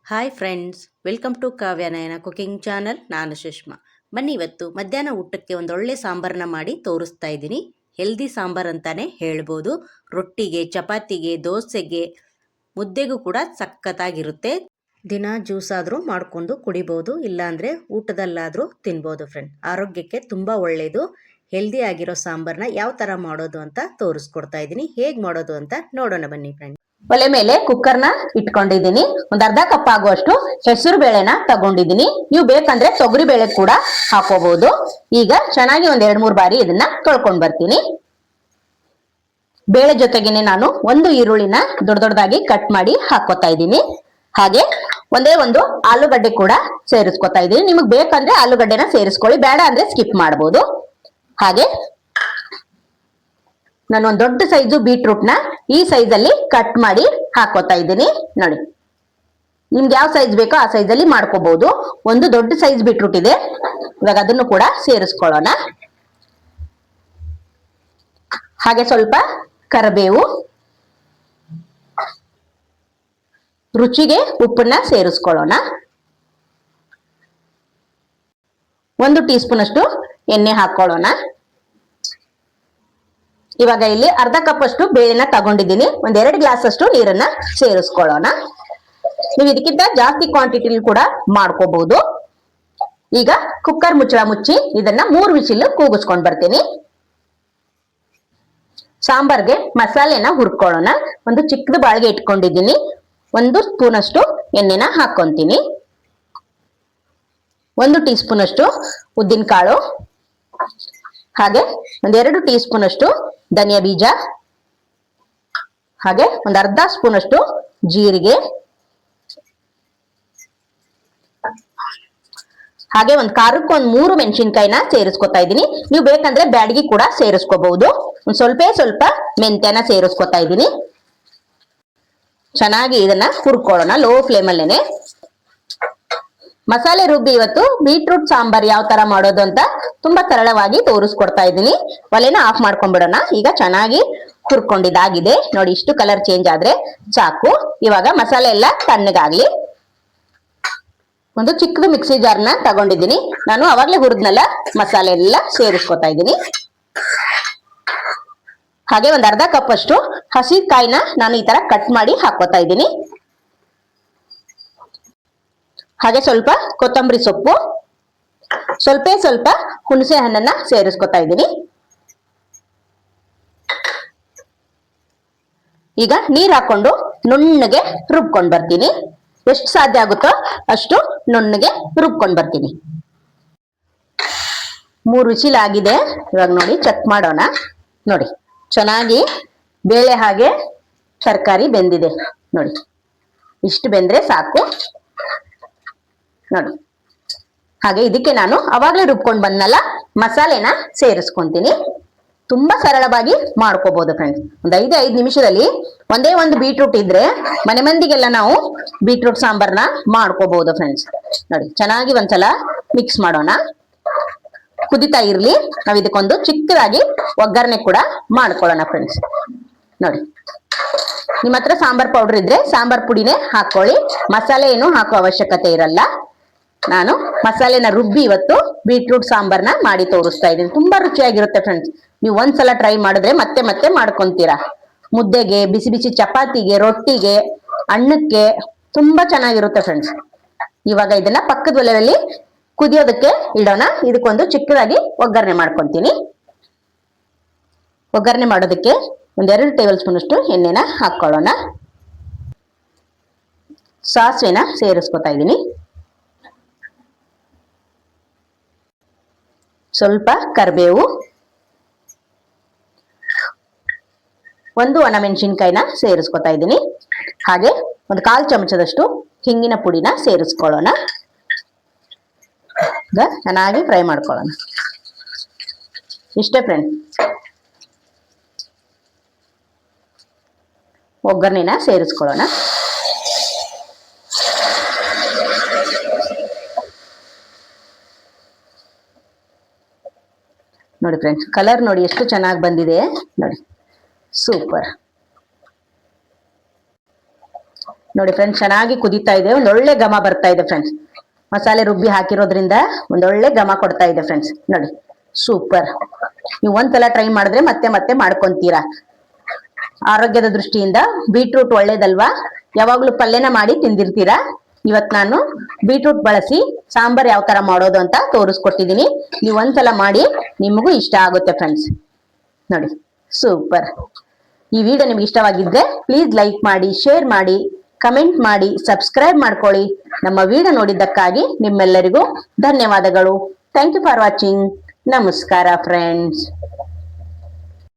Hi friends, welcome to Kavyanayana cooking channel. ನಾನು ಸುಷ್ಮಾ. ಬನ್ನಿ, ಇವತ್ತು ಮಧ್ಯಾಹ್ನ ಊಟಕ್ಕೆ ಒಂದು ಒಳ್ಳೆ ಸಾಂಬಾರನ್ನ ಮಾಡಿ ತೋರಿಸ್ತಾ ಇದ್ದೀನಿ. ಹೆಲ್ದಿ ಸಾಂಬಾರ್ ಅಂತಾನೆ ಹೇಳ್ಬೋದು. ರೊಟ್ಟಿಗೆ, ಚಪಾತಿಗೆ, ದೋಸೆಗೆ, ಮುದ್ದೆಗೂ ಕೂಡ ಸಖತ್ತಾಗಿರುತ್ತೆ. ದಿನ ಜ್ಯೂಸ್ ಆದರೂ ಮಾಡಿಕೊಂಡು ಕುಡಿಬೋದು, ಇಲ್ಲಾಂದರೆ ಊಟದಲ್ಲಾದರೂ ತಿನ್ಬೋದು ಫ್ರೆಂಡ್. ಆರೋಗ್ಯಕ್ಕೆ ತುಂಬ ಒಳ್ಳೆಯದು. ಹೆಲ್ದಿ ಆಗಿರೋ ಸಾಂಬಾರನ್ನ ಯಾವ ಥರ ಮಾಡೋದು ಅಂತ ತೋರಿಸ್ಕೊಡ್ತಾ ಇದ್ದೀನಿ. ಹೇಗೆ ಮಾಡೋದು ಅಂತ ನೋಡೋಣ ಬನ್ನಿ ಫ್ರೆಂಡ್. ಒಲೆ ಮೇಲೆ ಕುಕ್ಕರ್ನ ಇಟ್ಕೊಂಡಿದ್ದೀನಿ. ಒಂದ್ ಅರ್ಧ ಕಪ್ ಆಗುವಷ್ಟು ಹೆಸರು ಬೇಳೆನ ತಗೊಂಡಿದ್ದೀನಿ. ನೀವು ಬೇಕಂದ್ರೆ ತೊಗರಿ ಬೇಳೆ ಕೂಡ ಹಾಕೋಬಹುದು. ಈಗ ಚೆನ್ನಾಗಿ ಒಂದ್ 2-3 ಬಾರಿ ಇದನ್ನ ತೊಳ್ಕೊಂಡ್ ಬರ್ತೀನಿ. ಬೇಳೆ ಜೊತೆಗೇನೆ ನಾನು ಒಂದು ಈರುಳ್ಳಿನ ದೊಡ್ಡದಾಗಿ ಕಟ್ ಮಾಡಿ ಹಾಕೋತಾ ಇದ್ದೀನಿ. ಹಾಗೆ ಒಂದೇ ಒಂದು ಆಲೂಗಡ್ಡೆ ಕೂಡ ಸೇರಿಸ್ಕೊತಾ ಇದ್ದೀನಿ. ನಿಮಗ್ ಬೇಕಂದ್ರೆ ಆಲೂಗಡ್ಡೆನ ಸೇರಿಸ್ಕೊಳ್ಳಿ, ಬೇಡ ಅಂದ್ರೆ ಸ್ಕಿಪ್ ಮಾಡಬಹುದು. ಹಾಗೆ ನಾನು ಒಂದು ದೊಡ್ಡ ಸೈಜು ಬೀಟ್ರೂಟ್ ನ ಈ ಸೈಜ್ ಅಲ್ಲಿ ಕಟ್ ಮಾಡಿ ಹಾಕೋತಾ ಇದ್ದೀನಿ. ನೋಡಿ, ನಿಮ್ಗೆ ಯಾವ ಸೈಜ್ ಬೇಕೋ ಆ ಸೈಜ್ ಅಲ್ಲಿ ಮಾಡ್ಕೋಬಹುದು. ಒಂದು ದೊಡ್ಡ ಸೈಜ್ ಬೀಟ್ರೂಟ್ ಇದೆ, ಇವಾಗ ಅದನ್ನು ಕೂಡ ಸೇರಿಸ್ಕೊಳ್ಳೋಣ. ಹಾಗೆ ಸ್ವಲ್ಪ ಕರಿಬೇವು, ರುಚಿಗೆ ಉಪ್ಪನ್ನ ಸೇರಿಸ್ಕೊಳ್ಳೋಣ. 1 ಟೀ ಸ್ಪೂನ್ ಅಷ್ಟು ಎಣ್ಣೆ ಹಾಕೊಳ್ಳೋಣ. ಇವಾಗ ಇಲ್ಲಿ ಅರ್ಧ ಕಪ್ ಅಷ್ಟು ಬೇಳೆನ ತಗೊಂಡಿದ್ದೀನಿ. 2 ಗ್ಲಾಸ್ ಅಷ್ಟು ನೀರನ್ನ ಸೇರಿಸ್ಕೊಳ್ಳೋಣ. ನೀವು ಇದಕ್ಕಿಂತ ಜಾಸ್ತಿ ಕ್ವಾಂಟಿಟಿ ಕೂಡ ಮಾಡ್ಕೋಬಹುದು. ಈಗ ಕುಕ್ಕರ್ ಮುಚ್ಚಳ ಮುಚ್ಚಿ ಇದನ್ನ 3 ವಿಸಿಲ್ ಕೂಗಿಸ್ಕೊಂಡ್ ಬರ್ತೀನಿ. ಸಾಂಬಾರ್ಗೆ ಮಸಾಲೆನ ಹುರ್ಕೊಳ್ಳೋಣ. ಒಂದು ಚಿಕ್ಕದ ಬಾಳಿಗೆ ಇಟ್ಕೊಂಡಿದ್ದೀನಿ. 1 ಸ್ಪೂನ್ ಅಷ್ಟು ಎಣ್ಣೆನ ಹಾಕೊಂತೀನಿ. 1 ಟೀ ಸ್ಪೂನ್ ಅಷ್ಟು ಉದ್ದಿನ ಕಾಳು, ಹಾಗೆ 2 ಟೀ ಸ್ಪೂನ್ ಅಷ್ಟು ಧನಿಯಾ ಬೀಜ, ಹಾಗೆ ಒಂದು ಅರ್ಧ ಸ್ಪೂನ್ ಅಷ್ಟು ಜೀರಿಗೆ, ಹಾಗೆ ಒಂದು ಖಾರಕ್ಕೆ 3 ಮೆಣಸಿನ್ಕಾಯಿನ ಸೇರಿಸ್ಕೊತಾ ಇದ್ದೀನಿ. ನೀವು ಬೇಕಂದ್ರೆ ಬ್ಯಾಡಗಿ ಕೂಡ ಸೇರಿಸ್ಕೋಬಹುದು. ಒಂದು ಸ್ವಲ್ಪ ಮೆಂತ್ಯನ ಸೇರಿಸ್ಕೊತಾ ಇದ್ದೀನಿ. ಚೆನ್ನಾಗಿ ಇದನ್ನ ಹುರ್ಕೊಳ್ಳೋಣ ಲೋ ಫ್ಲೇಮ್ ಅಲ್ಲೇನೆ. ಮಸಾಲೆ ರುಬ್ಬಿ ಇವತ್ತು ಬೀಟ್ರೂಟ್ ಸಾಂಬಾರ್ ಯಾವ ತರ ಮಾಡೋದು ಅಂತ ತುಂಬಾ ಸರಳವಾಗಿ ತೋರಿಸ್ಕೊಡ್ತಾ ಇದ್ದೀನಿ. ಒಲೆನ ಆಫ್ ಮಾಡ್ಕೊಂಡ್ಬಿಡೋಣ. ಈಗ ಚೆನ್ನಾಗಿ ಹುರ್ಕೊಂಡಿದ್ದಾಗಿದೆ ನೋಡಿ. ಇಷ್ಟು ಕಲರ್ ಚೇಂಜ್ ಆದ್ರೆ ಸಾಕು. ಇವಾಗ ಮಸಾಲೆ ಎಲ್ಲ ತಣ್ಣಗಾಗ್ಲಿ. ಒಂದು ಚಿಕ್ಕದು ಮಿಕ್ಸಿ ಜಾರ್ನ ತಗೊಂಡಿದ್ದೀನಿ ನಾನು. ಅವಾಗ್ಲೇ ಹುರಿದ್ನಲ್ಲ ಮಸಾಲೆ ಎಲ್ಲ ಸೇರಿಸ್ಕೊತಾ ಇದ್ದೀನಿ. ಹಾಗೆ ಒಂದ್ ಅರ್ಧ ಕಪ್ ಅಷ್ಟು ಹಸಿ ಕಾಯಿನ ನಾನು ಈ ತರ ಕಟ್ ಮಾಡಿ ಹಾಕೋತಾ ಇದ್ದೀನಿ. ಹಾಗೆ ಸ್ವಲ್ಪ ಕೊತ್ತಂಬರಿ ಸೊಪ್ಪು, ಸ್ವಲ್ಪ ಹುಣಸೆ ಹಣ್ಣನ್ನ ಸೇರಿಸ್ಕೊತಾ ಇದ್ದೀನಿ. ಈಗ ನೀರ್ ಹಾಕೊಂಡು ನುಣ್ಣಗೆ ರುಬ್ಕೊಂಡ್ ಬರ್ತೀನಿ. ಎಷ್ಟು ಸಾಧ್ಯ ಆಗುತ್ತೋ ಅಷ್ಟು ನುಣ್ಣಗೆ ರುಬ್ಕೊಂಡ್ ಬರ್ತೀನಿ. 3 ವಿಸಿಲ್ ಆಗಿದೆ. ಇವಾಗ ನೋಡಿ ಚೆಕ್ ಮಾಡೋಣ. ನೋಡಿ, ಚೆನ್ನಾಗಿ ಬೇಳೆ ಹಾಗೆ ತರಕಾರಿ ಬೆಂದಿದೆ ನೋಡಿ. ಇಷ್ಟು ಬೆಂದ್ರೆ ಸಾಕು ನೋಡಿ. ಹಾಗೆ ಇದಕ್ಕೆ ನಾನು ಅವಾಗ್ಲೇ ರುಬ್ಕೊಂಡ್ ಬಂದ್ನಲ್ಲ ಮಸಾಲೆನ ಸೇರಿಸ್ಕೊಂತೀನಿ. ತುಂಬಾ ಸರಳವಾಗಿ ಮಾಡ್ಕೋಬಹುದು ಫ್ರೆಂಡ್ಸ್. ಒಂದು 5 ನಿಮಿಷದಲ್ಲಿ ಒಂದೇ ಒಂದು ಬೀಟ್ರೂಟ್ ಇದ್ರೆ ಮನೆ ಮಂದಿಗೆಲ್ಲ ನಾವು ಬೀಟ್ರೂಟ್ ಸಾಂಬಾರ್ನ ಮಾಡ್ಕೋಬಹುದು ಫ್ರೆಂಡ್ಸ್. ನೋಡಿ, ಚೆನ್ನಾಗಿ ಒಂದ್ಸಲ ಮಿಕ್ಸ್ ಮಾಡೋಣ. ಕುದಿತಾ ಇರ್ಲಿ. ನಾವು ಇದಕ್ಕೊಂದು ಚಿಕ್ಕದಾಗಿ ಒಗ್ಗರಣೆ ಕೂಡ ಮಾಡ್ಕೊಳ್ಳೋಣ ಫ್ರೆಂಡ್ಸ್. ನೋಡಿ, ನಿಮ್ಮ ಹತ್ರ ಸಾಂಬಾರ್ ಪೌಡರ್ ಇದ್ರೆ ಸಾಂಬಾರ್ ಪುಡಿನೇ ಹಾಕೊಳ್ಳಿ. ಮಸಾಲೆ ಏನು ಹಾಕೋ ಅವಶ್ಯಕತೆ ಇರಲ್ಲ. ನಾನು ಮಸಾಲೆನ ರುಬ್ಬಿ ಇವತ್ತು ಬೀಟ್ರೂಟ್ ಸಾಂಬಾರ್ನ ಮಾಡಿ ತೋರಿಸ್ತಾ ಇದ್ದೀನಿ. ತುಂಬಾ ರುಚಿಯಾಗಿರುತ್ತೆ ಫ್ರೆಂಡ್ಸ್. ನೀವು ಒಂದ್ಸಲ ಟ್ರೈ ಮಾಡಿದ್ರೆ ಮತ್ತೆ ಮತ್ತೆ ಮಾಡ್ಕೊಂತೀರಾ. ಮುದ್ದೆಗೆ, ಬಿಸಿ ಬಿಸಿ ಚಪಾತಿಗೆ, ರೊಟ್ಟಿಗೆ, ಅನ್ನಕ್ಕೆ ತುಂಬಾ ಚೆನ್ನಾಗಿರುತ್ತೆ ಫ್ರೆಂಡ್ಸ್. ಇವಾಗ ಇದನ್ನ ಪಕ್ಕದ ಒಲೆಯಲ್ಲಿ ಕುದಿಯೋದಕ್ಕೆ ಇಡೋಣ. ಇದಕ್ಕೊಂದು ಚಿಕ್ಕದಾಗಿ ಒಗ್ಗರಣೆ ಮಾಡ್ಕೊಂತೀನಿ. ಒಗ್ಗರಣೆ ಮಾಡೋದಕ್ಕೆ 2 ಟೇಬಲ್ ಸ್ಪೂನ್ ಅಷ್ಟು ಎಣ್ಣೆನ ಹಾಕೊಳ್ಳೋಣ. ಸಾಸಿವೆನ ಸೇರಿಸ್ಕೊತಾ ಇದ್ದೀನಿ. ಸ್ವಲ್ಪ ಕರಿಬೇವು, 1 ಒಣಮೆಣಸಿನ್ಕಾಯಿನ ಸೇರಿಸ್ಕೊತಾ ಇದ್ದೀನಿ. ಹಾಗೆ ಒಂದು 1/4 ಚಮಚದಷ್ಟು ಹಿಂಗಿನ ಪುಡಿನ ಸೇರಿಸ್ಕೊಳ್ಳೋಣ. ಚೆನ್ನಾಗಿ ಫ್ರೈ ಮಾಡ್ಕೊಳ್ಳೋಣ. ಇಷ್ಟೇ ಫ್ರೆಂಡ್. ಒಗ್ಗರಣೆನ ಸೇರಿಸ್ಕೊಳ್ಳೋಣ. ನೋಡಿ ಫ್ರೆಂಡ್ಸ್, ಕಲರ್ ನೋಡಿ ಎಷ್ಟು ಚೆನ್ನಾಗಿ ಬಂದಿದೆ ನೋಡಿ. ಸೂಪರ್. ನೋಡಿ ಫ್ರೆಂಡ್ಸ್, ಚೆನ್ನಾಗಿ ಕುದೀತಾ ಇದೆ, ಒಂದೊಳ್ಳೆ ಘಮ ಬರ್ತಾ ಇದೆ ಫ್ರೆಂಡ್ಸ್. ಮಸಾಲೆ ರುಬ್ಬಿ ಹಾಕಿರೋದ್ರಿಂದ ಒಂದೊಳ್ಳೆ ಘಮ ಕೊಡ್ತಾ ಇದೆ ಫ್ರೆಂಡ್ಸ್. ನೋಡಿ ಸೂಪರ್. ನೀವು ಒಂದ್ಸಲ ಟ್ರೈ ಮಾಡಿದ್ರೆ ಮತ್ತೆ ಮತ್ತೆ ಮಾಡ್ಕೊಂತೀರಾ. ಆರೋಗ್ಯದ ದೃಷ್ಟಿಯಿಂದ ಬೀಟ್ರೂಟ್ ಒಳ್ಳೇದಲ್ವಾ? ಯಾವಾಗ್ಲೂ ಪಲ್ಯನ ಮಾಡಿ ತಿಂದಿರ್ತೀರಾ. ಇವತ್ ನಾನು ಬೀಟ್ರೂಟ್ ಬಳಸಿ ಸಾಂಬಾರ್ ಯಾವ ತರ ಮಾಡೋದು ಅಂತ ತೋರಿಸ್ಕೊಟ್ಟಿದೀನಿ. ನೀವು ಒಂದ್ಸಲ ಮಾಡಿ, ನಿಮಗೂ ಇಷ್ಟ ಆಗುತ್ತೆ ಫ್ರೆಂಡ್ಸ್. ನೋಡಿ ಸೂಪರ್. ಈ ವಿಡಿಯೋ ನಿಮ್ಗೆ ಇಷ್ಟವಾಗಿದ್ರೆ ಪ್ಲೀಸ್ ಲೈಕ್ ಮಾಡಿ, ಶೇರ್ ಮಾಡಿ, ಕಮೆಂಟ್ ಮಾಡಿ, ಸಬ್ಸ್ಕ್ರೈಬ್ ಮಾಡ್ಕೊಳ್ಳಿ. ನಮ್ಮ ವಿಡಿಯೋ ನೋಡಿದ್ದಕ್ಕಾಗಿ ನಿಮ್ಮೆಲ್ಲರಿಗೂ ಧನ್ಯವಾದಗಳು. Thank you for watching. ನಮಸ್ಕಾರ ಫ್ರೆಂಡ್ಸ್.